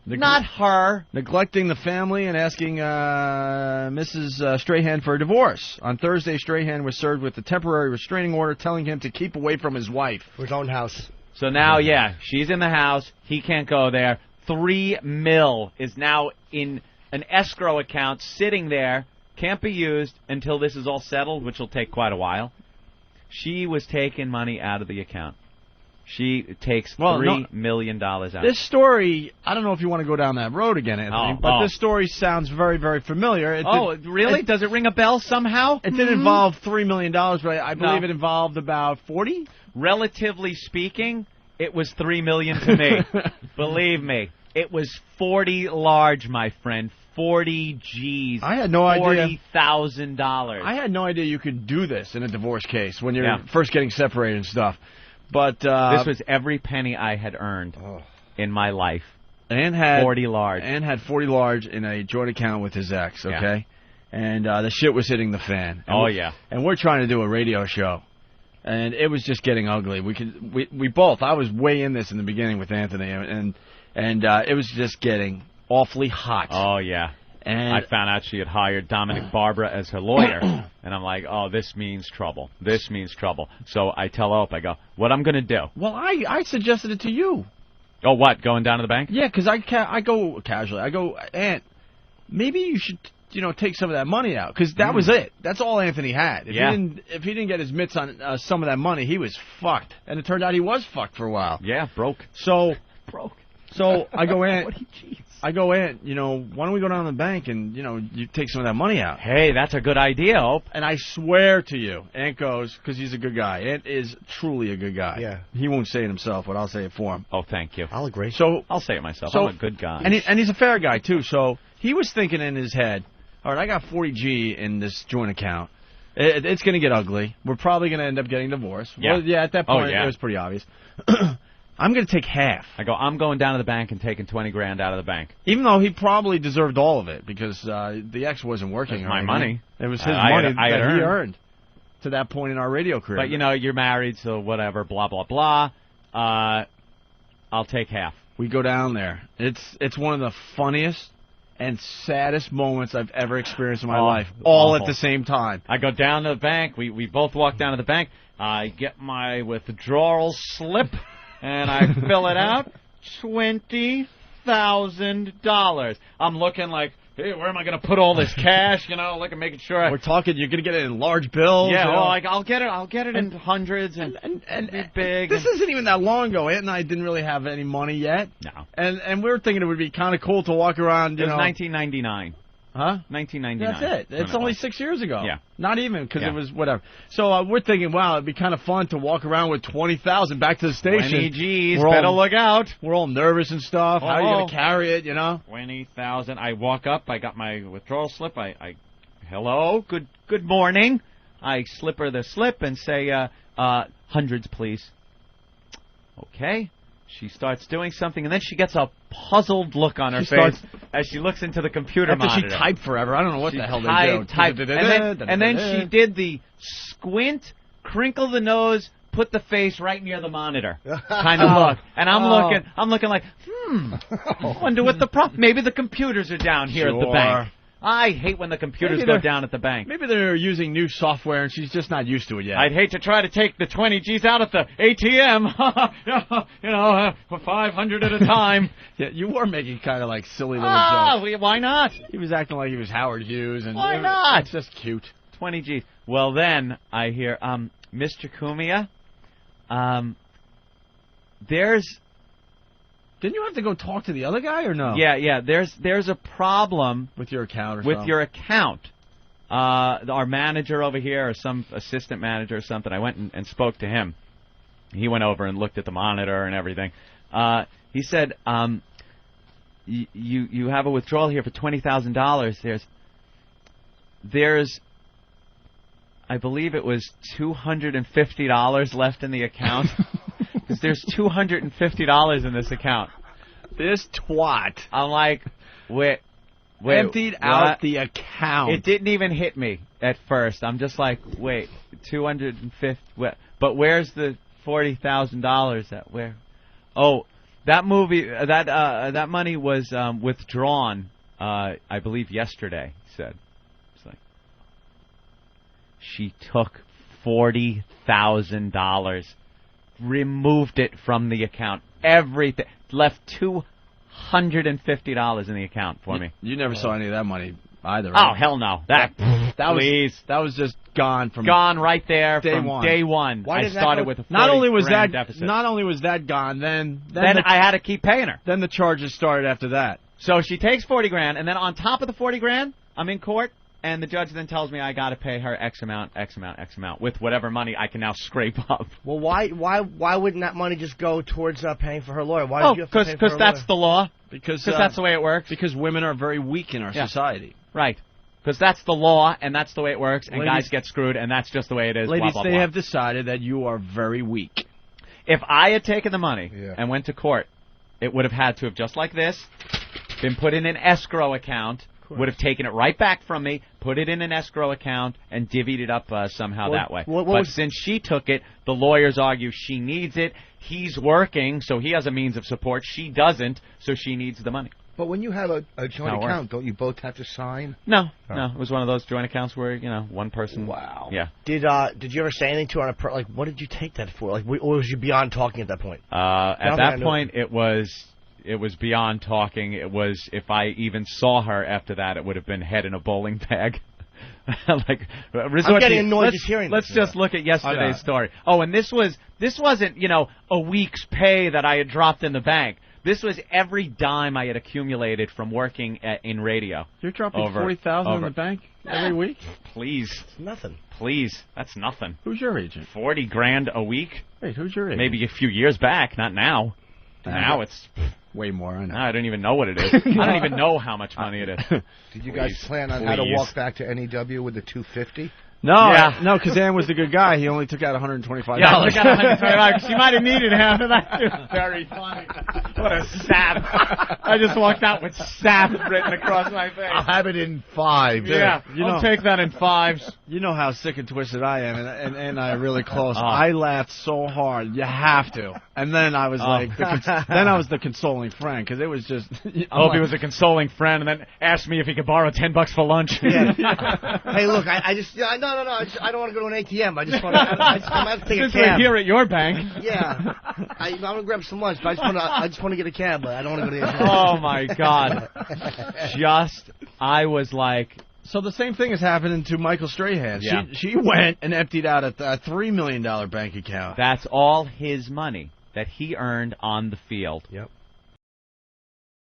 Not her. Neglecting the family and asking Mrs. Strahan for a divorce. On Thursday, Strahan was served with a temporary restraining order telling him to keep away from his wife. His own house. So now, she's in the house. He can't go there. $3 million is now in an escrow account sitting there. Can't be used until this is all settled, which will take quite a while. She was taking money out of the account. She takes $3 million out. This story, I don't know if you want to go down that road again, Anthony, but this story sounds very, very familiar. Really? Does it ring a bell somehow? It didn't involve $3 million, but I believe it involved about 40? Relatively speaking, it was $3 million to me. Believe me. It was 40 large, my friend. 40 G's. I had no idea. $40,000. I had no idea you could do this in a divorce case when you're first getting separated and stuff. But this was every penny I had earned in my life. And had 40 large. And had 40 large in a joint account with his ex, okay? Yeah. And the shit was hitting the fan. And And we're trying to do a radio show. And it was just getting ugly. We both. I was way in this in the beginning with Anthony, and it was just getting awfully hot. Oh yeah. And I found out she had hired Dominic Barbara as her lawyer, and I'm like, oh, this means trouble. This means trouble. So I tell Ope, I go, what I'm going to do? Well, I suggested it to you. Oh, what? Going down to the bank? Yeah, because I go casually. I go, Aunt, maybe you should. Take some of that money out, because that was it. That's all Anthony had. If he didn't get his mitts on some of that money, he was fucked. And it turned out he was fucked for a while. Yeah, broke. So I go, Aunt. Jeez. I go, Aunt. Why don't we go down to the bank and you take some of that money out? Hey, that's a good idea, Ope. And I swear to you, Aunt goes, because he's a good guy. Aunt is truly a good guy. Yeah. He won't say it himself, but I'll say it for him. Oh, thank you. I'll agree. So I'll say it myself. I'm a good guy. And he's a fair guy too. So he was thinking in his head, all right, I got 40 G in this joint account. It's going to get ugly. We're probably going to end up getting divorced. Yeah. Well, at that point, it was pretty obvious. I'm going to take half. I go, I'm going down to the bank and taking 20 grand out of the bank. Even though he probably deserved all of it, because the ex wasn't working. It was my money. It was his money that he earned to that point in our radio career. But, you're married, so whatever, blah, blah, blah. I'll take half. We go down there. It's one of the funniest and saddest moments I've ever experienced in my life, all at the same time. I go down to the bank. We both walk down to the bank. I get my withdrawal slip, and I fill it out. $20,000. I'm looking like, hey, where am I going to put all this cash? Looking, making sure. We're talking. You're going to get it in large bills. Yeah, I'll get it in hundreds and big. This isn't even that long ago. Aunt and I didn't really have any money yet. No. And we were thinking it would be kind of cool to walk around. It was 1999. Huh? 1999. That's it. It's only 6 years ago. Yeah. Not even, because it was whatever. So we're thinking, wow, it'd be kind of fun to walk around with 20,000 back to the station. 20 G's. Better look out. We're all nervous and stuff. How are you going to carry it, 20,000. I walk up. I got my withdrawal slip. I hello, good morning. I slip her the slip and say, hundreds, please. Okay. She starts doing something, and then she gets a puzzled look on her face as she looks into the computer monitor. She typed forever. I don't know what the hell they do. And then she did the squint, crinkle the nose, put the face right near the monitor kind of look. And I'm looking like, I wonder what the problem. Maybe the computers are down here at the bank. I hate when the computers go down at the bank. Maybe they're using new software and she's just not used to it yet. I'd hate to try to take the 20 G's out at the ATM, for 500 at a time. Yeah, you were making kind of like silly little jokes. Why not? He was acting like he was Howard Hughes. And why not? It's just cute. 20 G's. Well, then I hear, Mr. Cumia, there's... Didn't you have to go talk to the other guy or no? Yeah. There's a problem with your account or with something. your account. Our manager over here, or some assistant manager or something. I went and spoke to him. He went over and looked at the monitor and everything. He said, "You have a withdrawal here for $20,000. There's, I believe it was $250 left in the account." Because there's $250 in this account. This twat. I'm like, wait. Emptied out the account. It didn't even hit me at first. I'm just like, wait, 250. But where's the $40,000? Where? Oh, That movie, that money was withdrawn, I believe, yesterday. He said, it's like she took $40,000, removed it from the account, everything, left $250 in the account for me. You never saw any of that money either. Right? Oh hell no! That was just gone right there from day one. I started with a 40 not only was grand that deficit. Not only was that gone, then I had to keep paying her. Then the charges started after that. So she takes 40 grand, and then on top of the 40 grand, I'm in court, and the judge then tells me I got to pay her X amount, with whatever money I can now scrape up. Well, why wouldn't that money just go towards paying for her lawyer? Because that's the law. Because that's the way it works. Because women are very weak in our society. Right. Because that's the law, and that's the way it works, and guys get screwed, and that's just the way it is. Ladies, blah, blah, they blah. have decided that you are very weak. If I had taken the money and went to court, it would have had to have, just like this, been put in an escrow account, would have taken it right back from me, put it in an escrow account, and divvied it up somehow that way. But since she took it, the lawyers argue she needs it. He's working, so he has a means of support. She doesn't, so she needs the money. But when you have a joint account, don't you both have to sign? No. It was one of those joint accounts where, one person. Wow. Yeah. Did you ever say anything to her on a like, what did you take that for? Like, or was you beyond talking at that point? At that point, it was beyond talking. It was, if I even saw her after that, it would have been head in a bowling bag. I'm getting annoyed just hearing this. Let's just look at yesterday's story. Oh, and this wasn't, a week's pay that I had dropped in the bank. This was every dime I had accumulated from working in radio. You're dropping $40,000 in the bank every week? Please. It's nothing. Please. That's nothing. Who's your agent? 40 grand a week? Wait, who's your agent? Maybe a few years back, not now. Now it's way more, I know. I don't even know what it is. I don't even know how much money it is. Did you guys plan on how to walk back to NEW with the $250? No, because Ann was the good guy. He only took out $125. Yeah, I took out $125. She might have needed half of that. It's very funny. What a sap. I just walked out with sap written across my face. I'll have it in 5. Yeah, I'll take that in 5s. You know how sick and twisted I am, and Ann and I are really close. I laughed so hard. You have to. And then I was then I was the consoling friend, because it was just... Opie was a consoling friend, and then asked me if he could borrow $10 for lunch. Yeah. Hey, look, I just... No. I don't want to go to an ATM. I just want to take a cab. Since we're here at your bank. Yeah. I'm going to grab some lunch, but I just want to get a cab, but I don't want to go to the ATM. Oh, my God. I was like... So the same thing is happening to Michael Strahan. Yeah. She went and emptied out a $3 million bank account. That's all his money that he earned on the field. Yep.